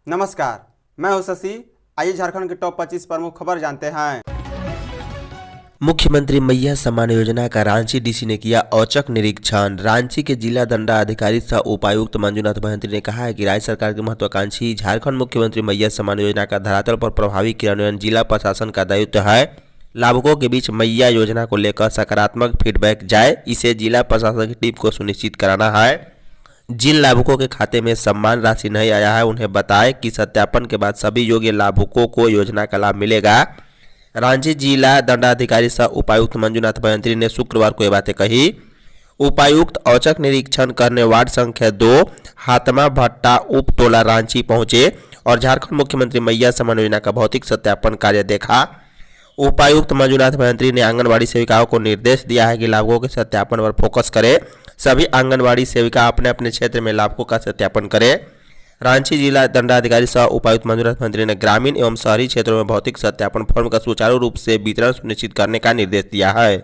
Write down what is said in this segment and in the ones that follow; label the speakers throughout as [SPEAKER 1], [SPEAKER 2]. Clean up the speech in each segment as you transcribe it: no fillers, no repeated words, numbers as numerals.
[SPEAKER 1] नमस्कार, मैं हूं शशि। आइए झारखंड की टॉप 25 प्रमुख खबर जानते हैं।
[SPEAKER 2] मुख्यमंत्री मैया सम्मान योजना का रांची डीसी ने किया औचक निरीक्षण। रांची के जिला दंडाधिकारी सह उपायुक्त मंजुनाथ महंती ने कहा है कि राज्य सरकार की महत्वाकांक्षी झारखंड मुख्यमंत्री मैया सम्मान योजना का धरातल पर प्रभावी क्रियान्वयन जिला प्रशासन का दायित्व है। लाभुकों के बीच मैया योजना को लेकर सकारात्मक फीडबैक जाए, इसे जिला प्रशासन की टीम को सुनिश्चित कराना है। जिन लाभुकों के खाते में सम्मान राशि नहीं आया है उन्हें बताएं कि सत्यापन के बाद सभी योग्य लाभुकों को योजना का लाभ मिलेगा। रांची जिला दंडाधिकारी सह उपायुक्त मंजुनाथ महंती ने शुक्रवार को ये बातें कही। उपायुक्त औचक निरीक्षण करने वार्ड संख्या 2 हातमा भट्टा उप टोला रांची पहुंचे और झारखंड मुख्यमंत्री मैया सम्मान योजना का भौतिक सत्यापन कार्य देखा। उपायुक्त मंजुनाथ महंती ने आंगनबाड़ी सेविकाओं को निर्देश दिया है कि लाभुकों के सत्यापन पर फोकस करें। सभी आंगनबाड़ी सेविका अपने अपने क्षेत्र में लाभुकों का सत्यापन करें। रांची जिला दंडाधिकारी सह उपायुक्त मंजुनाथ महंती ने ग्रामीण एवं शहरी क्षेत्रों में भौतिक सत्यापन फॉर्म का सुचारू रूप से वितरण सुनिश्चित करने का निर्देश दिया है।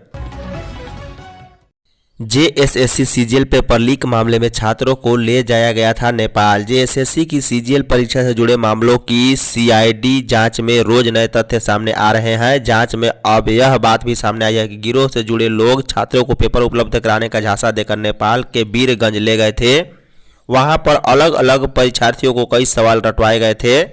[SPEAKER 2] जेएसएससी सीजीएल पेपर लीक मामले में छात्रों को ले जाया गया था नेपाल। जेएसएससी की सीजीएल परीक्षा से जुड़े मामलों की सीआईडी जांच में रोज नए तथ्य सामने आ रहे हैं। जांच में अब यह बात भी सामने आई है कि गिरोह से जुड़े लोग छात्रों को पेपर उपलब्ध कराने का झांसा देकर नेपाल के वीरगंज ले गए थे। वहां पर अलग अलग परीक्षार्थियों को कई सवाल रटवाए गए थे।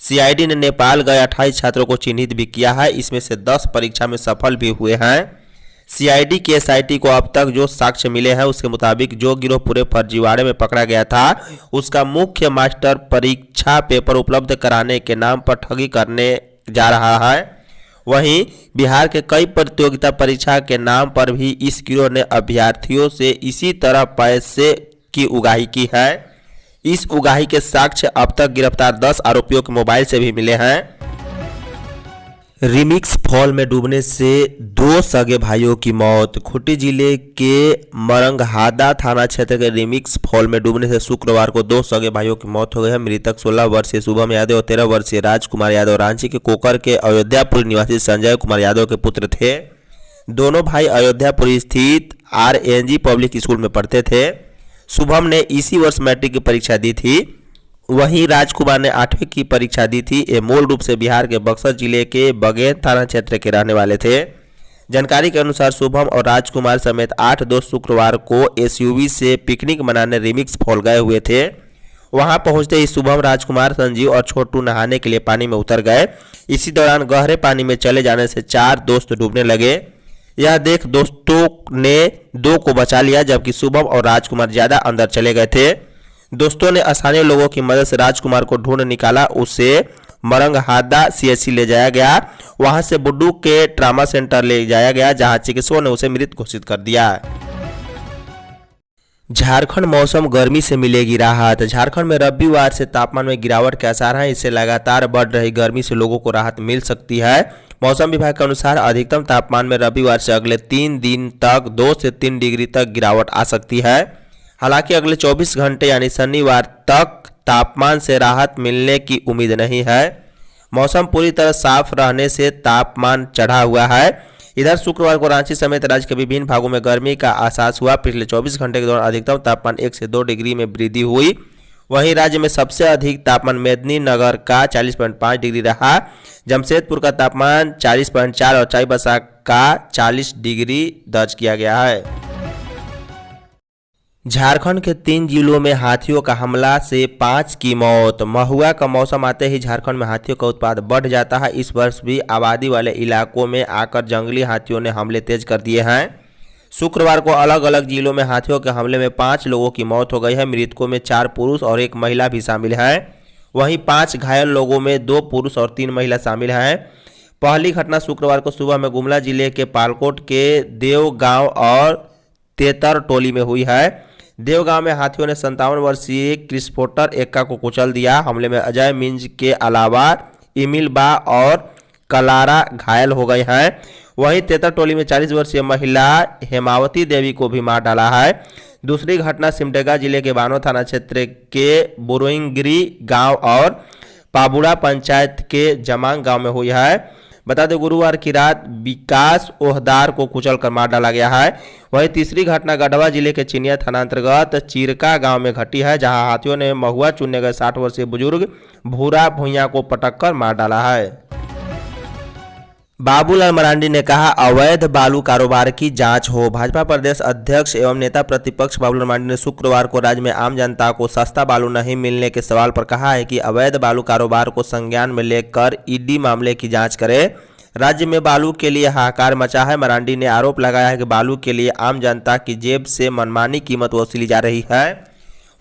[SPEAKER 2] सीआईडी ने नेपाल गए 28 छात्रों को चिन्हित भी किया है। इसमें से 10 परीक्षा में सफल भी हुए हैं। सीआईडी की एसआईटी को अब तक जो साक्ष्य मिले हैं उसके मुताबिक जो गिरोह पूरे फर्जीवाड़े में पकड़ा गया था उसका मुख्य मास्टर परीक्षा पेपर उपलब्ध कराने के नाम पर ठगी करने जा रहा है। वहीं बिहार के कई प्रतियोगिता परीक्षा के नाम पर भी इस गिरोह ने अभ्यर्थियों से इसी तरह पैसे की उगाही की है। इस उगाही के साक्ष्य अब तक गिरफ्तार 10 आरोपियों के मोबाइल से भी मिले हैं। रिमिक्स फॉल में डूबने से 2 सगे भाइयों की मौत। खूंटी जिले के मरंगहादा थाना क्षेत्र के रिमिक्स फॉल में डूबने से शुक्रवार को 2 सगे भाइयों की मौत हो गई है। मृतक 16 वर्षीय शुभम यादव और 13 वर्षीय राजकुमार यादव रांची के कोकर के अयोध्यापुर निवासी संजय कुमार यादव के पुत्र थे। दोनों भाई अयोध्यापुर स्थित आरएनजी पब्लिक स्कूल में पढ़ते थे। शुभम ने इसी वर्ष मैट्रिक की परीक्षा दी थी। वहीं राजकुमार ने 8वीं की परीक्षा दी थी। ये मूल रूप से बिहार के बक्सर जिले के बगेन थाना क्षेत्र के रहने वाले थे। जानकारी के अनुसार शुभम और राजकुमार समेत 8 दोस्त शुक्रवार को एसयूवी से पिकनिक मनाने रिमिक्स फॉल गए हुए थे। वहां पहुंचते ही शुभम, राजकुमार, संजीव और छोटू नहाने के लिए पानी में उतर गए। इसी दौरान गहरे पानी में चले जाने से 4 दोस्त डूबने लगे। यह देख दोस्तों ने 2 को बचा लिया जबकि शुभम और राजकुमार ज्यादा अंदर चले गए थे। दोस्तों ने स्थानीय लोगों की मदद से राजकुमार को ढूंढ निकाला। उसे मरंगहादा सीएचसी ले जाया गया। वहां से बुड्डू के ट्रामा सेंटर ले जाया गया जहां चिकित्सकों ने उसे मृत घोषित कर दिया। झारखंड मौसम गर्मी से मिलेगी राहत। झारखंड में रविवार से तापमान में गिरावट के आसार हैं। इससे लगातार बढ़ रही गर्मी से लोगों को राहत मिल सकती है। मौसम विभाग के अनुसार अधिकतम तापमान में रविवार से अगले 3 दिन तक 2 से 3 डिग्री तक गिरावट आ सकती है। हालांकि अगले 24 घंटे यानी शनिवार तक तापमान से राहत मिलने की उम्मीद नहीं है। मौसम पूरी तरह साफ रहने से तापमान चढ़ा हुआ है। इधर शुक्रवार को रांची समेत राज्य के विभिन्न भागों में गर्मी का एहसास हुआ। पिछले 24 घंटे के दौरान अधिकतम तापमान 1 से 2 डिग्री में वृद्धि हुई। वहीं राज्य में सबसे अधिक तापमान मेदिनीनगर का 40.5 डिग्री रहा। जमशेदपुर का तापमान 40.4 और चाईबासा का 40 डिग्री दर्ज किया गया है। झारखंड के 3 जिलों में हाथियों का हमला से 5 की मौत। महुआ का मौसम आते ही झारखंड में हाथियों का उत्पात बढ़ जाता है। इस वर्ष भी आबादी वाले इलाकों में आकर जंगली हाथियों ने हमले तेज कर दिए हैं। शुक्रवार को अलग अलग जिलों में हाथियों के हमले में 5 लोगों की मौत हो गई है। मृतकों में 4 पुरुष और 1 महिला भी शामिल है। वहीं 5 घायल लोगों में 2 पुरुष और 3 महिला शामिल हैं। पहली घटना शुक्रवार को सुबह में गुमला जिले के पालकोट के देवगांव और तेतर टोली में हुई है। देवगांव में हाथियों ने 57 वर्षीय क्रिस्पोटर एक्का को कुचल दिया। हमले में अजय मिंज के अलावा इमिल बा और कलारा घायल हो गए हैं। वहीं तेतर टोली में 40 वर्षीय महिला हेमावती देवी को भी मार डाला है। दूसरी घटना सिमडेगा जिले के बानो थाना क्षेत्र के बुरोइंगरी गांव और पाबुड़ा पंचायत के जमांग गांव में हुई है। बता दें गुरुवार की रात विकास ओहदार को कुचलकर मार डाला गया है। वहीं तीसरी घटना गढ़वा जिले के चिनिया थाना अंतर्गत चिरका गांव में घटी है, जहां हाथियों ने महुआ चुनने गए 60 वर्षीय बुजुर्ग भूरा भुइयां को पटककर मार डाला है। बाबूलाल मरांडी ने कहा अवैध बालू कारोबार की जांच हो। भाजपा प्रदेश अध्यक्ष एवं नेता प्रतिपक्ष बाबूलाल मरांडी ने शुक्रवार को राज्य में आम जनता को सस्ता बालू नहीं मिलने के सवाल पर कहा है कि अवैध बालू कारोबार को संज्ञान में लेकर ईडी मामले की जांच करे। राज्य में बालू के लिए हाहाकार मचा है। मरांडी ने आरोप लगाया है कि बालू के लिए आम जनता की जेब से मनमानी कीमत वसूली जा रही है।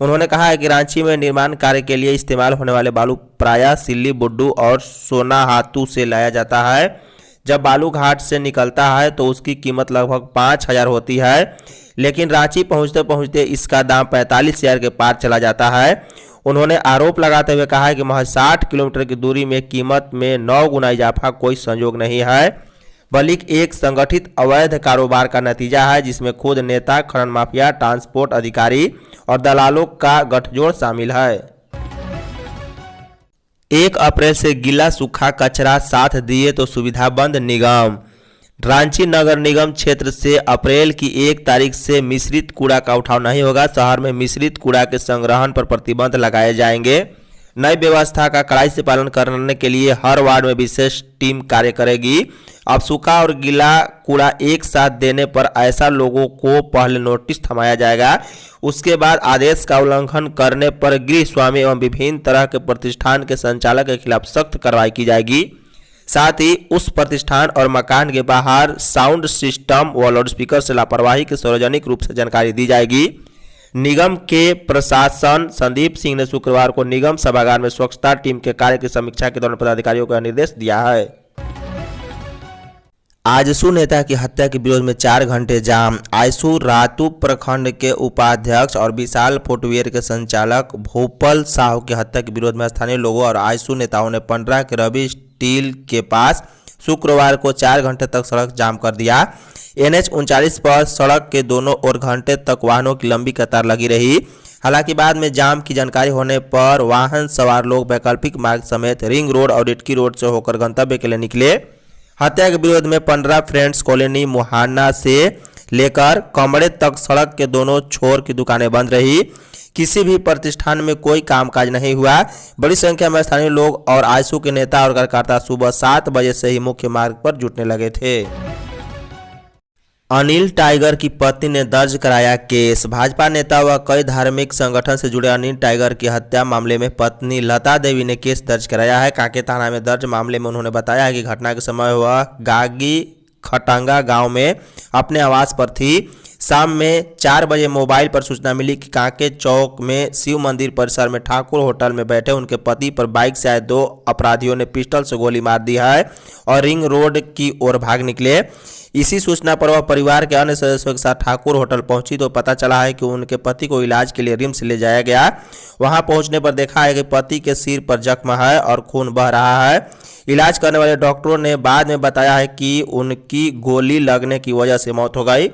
[SPEAKER 2] उन्होंने कहा है कि रांची में निर्माण कार्य के लिए इस्तेमाल होने वाले बालू प्रायः सिल्ली बुड्डू और सोनाहातू से लाया जाता है। जब बालू घाट से निकलता है तो उसकी कीमत लगभग 5,000 होती है, लेकिन रांची पहुंचते पहुंचते इसका दाम 45,000 के पार चला जाता है। उन्होंने आरोप लगाते हुए कहा है कि महज 60 किलोमीटर की दूरी में कीमत में 9 गुना इजाफा कोई संयोग नहीं है, बल्कि एक संगठित अवैध कारोबार का नतीजा है, जिसमें खुद नेता, खनन माफिया, ट्रांसपोर्ट अधिकारी और दलालों का गठजोड़ शामिल है। 1 अप्रैल से गीला सूखा कचरा साथ दिए तो सुविधा बंद। निगम रांची नगर निगम क्षेत्र से अप्रैल की 1 तारीख से मिश्रित कूड़ा का उठाव नहीं होगा। शहर में मिश्रित कूड़ा के संग्रहण पर प्रतिबंध लगाए जाएंगे। नई व्यवस्था का कड़ाई से पालन करने के लिए हर वार्ड में विशेष टीम कार्य करेगी। अब सूखा और गीला कूड़ा एक साथ देने पर ऐसा लोगों को पहले नोटिस थमाया जाएगा। उसके बाद आदेश का उल्लंघन करने पर गृह स्वामी एवं विभिन्न तरह के प्रतिष्ठान के संचालक के खिलाफ सख्त कार्रवाई की जाएगी। साथ ही उस प्रतिष्ठान और मकान के बाहर साउंड सिस्टम व लाउडस्पीकर से लापरवाही की सार्वजनिक रूप से जानकारी दी जाएगी। निगम के प्रशासन संदीप सिंह ने शुक्रवार को निगम सभागार में स्वच्छता टीम के कार्य की समीक्षा के दौरान पदाधिकारियों को निर्देश दिया है। आजसू नेता की हत्या के विरोध में 4 घंटे जाम। आजसू रातू प्रखंड के उपाध्यक्ष और विशाल फुटवियर के संचालक भूपल साहू की हत्या के विरोध में स्थानीय लोगों और आजसू नेताओं ने पंडरा के रवि स्टील के पास शुक्रवार को 4 घंटे तक सड़क जाम कर दिया। NH 39 पर सड़क के दोनों ओर घंटे तक वाहनों की लंबी कतार लगी रही। हालांकि बाद में जाम की जानकारी होने पर वाहन सवार लोग वैकल्पिक मार्ग समेत रिंग रोड और इटकी रोड से होकर गंतव्य के लिए निकले। हत्या के विरोध में पंडरा फ्रेंड्स कॉलोनी मुहाना से लेकर कमरे तक सड़क के दोनों छोर की दुकानें बंद रही। किसी भी प्रतिष्ठान में कोई कामकाज नहीं हुआ। बड़ी संख्या में स्थानीय लोग और आजसू के नेता और कार्यकर्ता सुबह 7 बजे से ही मुख्य मार्ग पर जुटने लगे थे। अनिल टाइगर की पत्नी ने दर्ज कराया केस। भाजपा नेता व कई धार्मिक संगठन से जुड़े अनिल टाइगर की हत्या मामले में पत्नी लता देवी ने केस दर्ज कराया है। कांके थाना में दर्ज मामले में उन्होंने बताया है कि घटना के समय वह गागी खटंगा गांव में अपने आवास पर थी। शाम में 4 बजे मोबाइल पर सूचना मिली कि कांके चौक में शिव मंदिर परिसर में ठाकुर होटल में बैठे उनके पति पर बाइक से आए 2 अपराधियों ने पिस्टल से गोली मार दी है और रिंग रोड की ओर भाग निकले। इसी सूचना पर वह परिवार के अन्य सदस्यों के साथ ठाकुर होटल पहुंची तो पता चला है कि उनके पति को इलाज के लिए रिम्स ले जाया गया। वहां पहुंचने पर देखा है कि पति के सिर पर जख्म है और खून बह रहा है। इलाज करने वाले डॉक्टरों ने बाद में बताया है कि उनकी गोली लगने की वजह से मौत हो गई।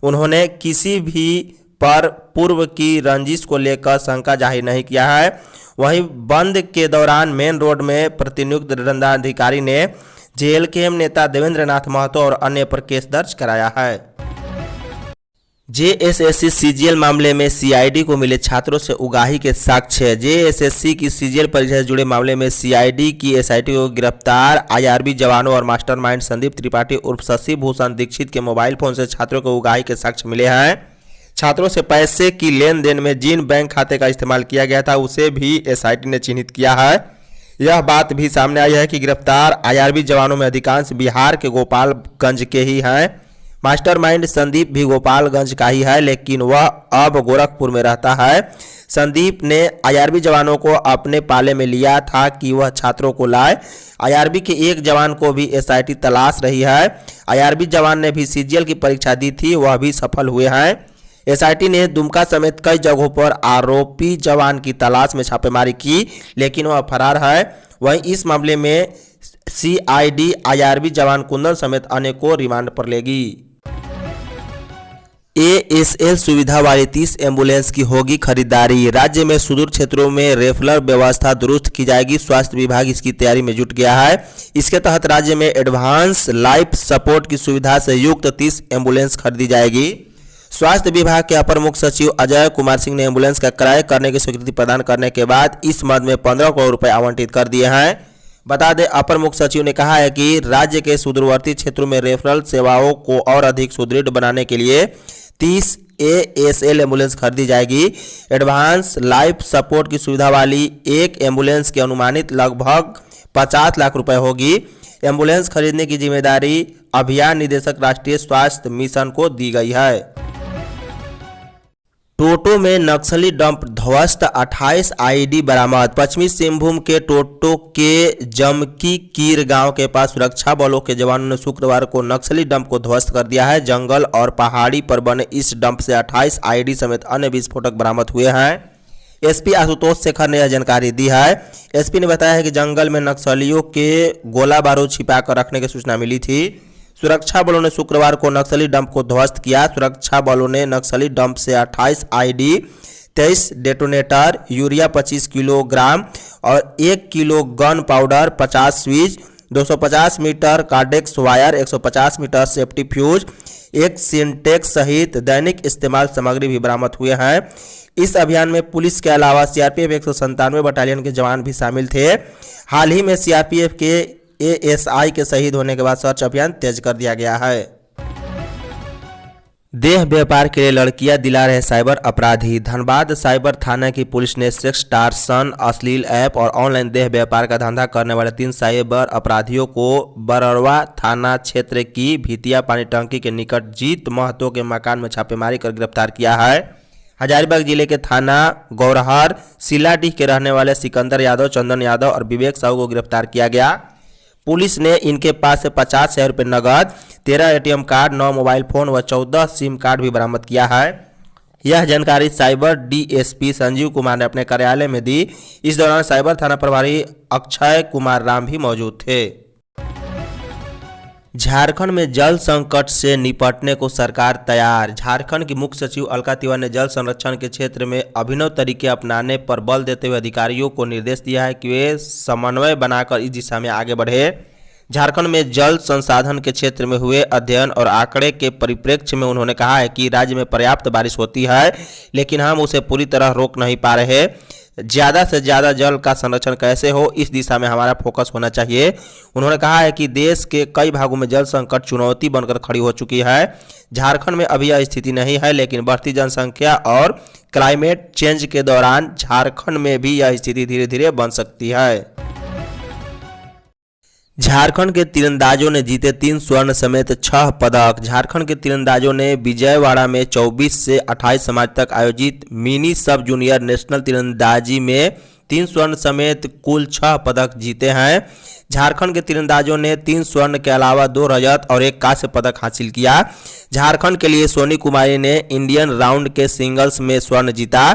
[SPEAKER 2] उन्होंने किसी भी पर पूर्व की रंजिश को लेकर शंका जाहिर नहीं किया है। वहीं बंद के दौरान मेन रोड में प्रतिनियुक्त दंडाधिकारी ने जेएलकेएम नेता देवेंद्र नाथ महतो और अन्य पर केस दर्ज कराया है। जेएसएससी सीजीएल मामले में सीआईडी को मिले छात्रों से उगाही के साक्ष्य। जेएसएससी की सीजीएल परीक्षा से जुड़े मामले में सीआईडी की एसआईटी को गिरफ्तार आईआरबी जवानों और मास्टरमाइंड संदीप त्रिपाठी उर्फ शशि भूषण दीक्षित के मोबाइल फोन से छात्रों को उगाही के साक्ष्य मिले हैं। छात्रों से पैसे की लेन देन में जिन बैंक खाते का इस्तेमाल किया गया था उसे भी एसआईटी ने चिन्हित किया है। यह बात भी सामने आई है कि गिरफ्तार आईआरबी जवानों में अधिकांश बिहार के गोपालगंज के ही हैं। मास्टरमाइंड संदीप भी गोपालगंज का ही है, लेकिन वह अब गोरखपुर में रहता है। संदीप ने आईआरबी जवानों को अपने पाले में लिया था कि वह छात्रों को लाए। आईआरबी के एक जवान को भी एसआईटी तलाश रही है। आईआरबी जवान ने भी सीजीएल की परीक्षा दी थी, वह भी सफल हुए हैं। एसआईटी ने दुमका समेत कई जगहों पर आरोपी जवान की तलाश में छापेमारी की, लेकिन वह फरार है। वहीं इस मामले में सीआईडी आईआरबी जवान कुंदन समेत अन्य को रिमांड पर लेगी। ASL सुविधा वाली 30 एम्बुलेंस की होगी खरीदारी। राज्य में सुदूर क्षेत्रों में रेफरल व्यवस्था दुरुस्त की जाएगी। स्वास्थ्य विभाग इसकी तैयारी में जुट गया है। इसके तहत राज्य में एडवांस लाइफ सपोर्ट की सुविधा से युक्त 30 एम्बुलेंस खरीदी जाएगी। स्वास्थ्य विभाग के अपर मुख्य सचिव अजय कुमार सिंह ने एम्बुलेंस का क्रय करने की स्वीकृति प्रदान करने के बाद इस मद में 15 करोड़ रुपए आवंटित कर दिए हैं। बता दें, अपर मुख्य सचिव ने कहा है कि राज्य के सुदूरवर्ती क्षेत्रों में रेफरल सेवाओं को और अधिक सुदृढ़ बनाने के लिए 30 ASL एम्बुलेंस खरीदी जाएगी। एडवांस लाइफ सपोर्ट की सुविधा वाली एक एम्बुलेंस की अनुमानित लगभग 50 लाख रुपए होगी। एम्बुलेंस खरीदने की जिम्मेदारी अभियान निदेशक राष्ट्रीय स्वास्थ्य मिशन को दी गई है। टोटो में नक्सली डंप ध्वस्त, 28 IED बरामद। पश्चिमी सिंहभूम के टोटो के जमकी कीर गांव के पास सुरक्षा बलों के जवानों ने शुक्रवार को नक्सली डंप को ध्वस्त कर दिया है। जंगल और पहाड़ी पर बने इस डंप से 28 IED समेत अन्य विस्फोटक बरामद हुए हैं। SP आशुतोष शेखर ने यह जानकारी दी है। SP ने बताया है कि जंगल में नक्सलियों के गोला बारूद छिपाकर रखने की सूचना मिली थी। सुरक्षा बलों ने शुक्रवार को नक्सली डंप को ध्वस्त किया। सुरक्षा बलों ने नक्सली डंप से 28 IED, 23 डेटोनेटर, यूरिया 25 किलोग्राम और 1 kilo gun powder, 50 switch, 250 metre cordex wire, 150 metre safety fuse, 1 Sintex सहित दैनिक इस्तेमाल सामग्री भी बरामद हुए हैं। इस अभियान में पुलिस के अलावा CRPF 197 बटालियन के जवान भी शामिल थे। हाल ही में CRPF के ASI के शहीद होने के बाद सर्च अभियान तेज कर दिया गया है। देह व्यापार के लिए लड़कियां दिला रहे साइबर अपराधी। धनबाद साइबर थाना की पुलिस ने सेक्सटॉर्शन, अश्लील ऐप और ऑनलाइन देह व्यापार का धंधा करने वाले 3 साइबर अपराधियों को बरौरा थाना क्षेत्र की भितिया पानी टंकी के निकट जीत महतो के मकान में छापेमारी कर गिरफ्तार किया है। हजारीबाग जिले के थाना गौरहर सिलाडीह के रहने वाले सिकंदर यादव, चंदन यादव और विवेक साहू को गिरफ्तार किया गया। पुलिस ने इनके पास से 50,000 रुपये नगद, 13 ATM कार्ड, 9 मोबाइल फोन व 14 सिम कार्ड भी बरामद किया है। यह जानकारी साइबर DSP संजीव कुमार ने अपने कार्यालय में दी। इस दौरान साइबर थाना प्रभारी अक्षय कुमार राम भी मौजूद थे। झारखंड में जल संकट से निपटने को सरकार तैयार। झारखंड की मुख्य सचिव अलका तिवारी ने जल संरक्षण के क्षेत्र में अभिनव तरीके अपनाने पर बल देते हुए अधिकारियों को निर्देश दिया है कि वे समन्वय बनाकर इस दिशा में आगे बढ़े। झारखंड में जल संसाधन के क्षेत्र में हुए अध्ययन और आंकड़े के परिप्रेक्ष्य में उन्होंने कहा है कि राज्य में पर्याप्त बारिश होती है, लेकिन हम उसे पूरी तरह रोक नहीं पा रहे। ज़्यादा से ज़्यादा जल का संरक्षण कैसे हो, इस दिशा में हमारा फोकस होना चाहिए। उन्होंने कहा है कि देश के कई भागों में जल संकट चुनौती बनकर खड़ी हो चुकी है। झारखंड में अभी यह स्थिति नहीं है, लेकिन बढ़ती जनसंख्या और क्लाइमेट चेंज के दौरान झारखंड में भी यह स्थिति धीरे धीरे बन सकती है। झारखंड के तीरंदाजों ने जीते 3 स्वर्ण समेत 6 पदक। झारखंड के तीरंदाजों ने विजयवाड़ा में 24 से 28 मार्च तक आयोजित मिनी सब जूनियर नेशनल तीरंदाजी में 3 स्वर्ण समेत कुल 6 पदक जीते हैं। झारखंड के तीरंदाजों ने 3 स्वर्ण के अलावा 2 रजत और 1 कांस्य पदक हासिल किया। झारखंड के लिए सोनी कुमारी ने इंडियन राउंड के सिंगल्स में स्वर्ण जीता।